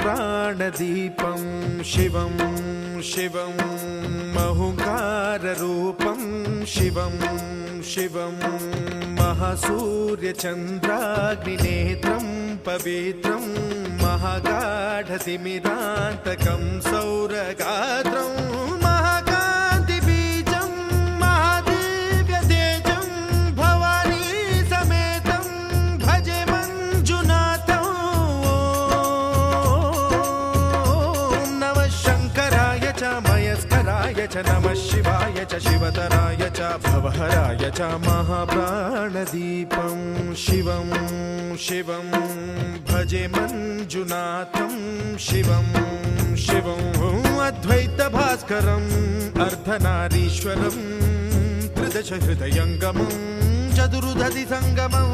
महाप्राणदीपं शिवं शिवं महुङ्काररूपं शिवं शिवं महासूर्यचन्द्राग्निनेत्रं पवित्रं महागाढतिमिरान्तकं सौरगात्रं महाकान्तिबीजं महादिव्यतेजं भवानी समेतं भजे मञ्जुनाथं। ॐ नमः शङ्कराय च मयस्कराय च नमः शिवाय च शिवतराय च भवहराय च महाप्राणदीपं शिवं शिवं भजे मञ्जुनाथं शिवं शिवं अद्वैतभास्करम् अर्धनारीश्वरं त्रिदश हृदयङ्गमं चतुर्दधि सङ्गमम्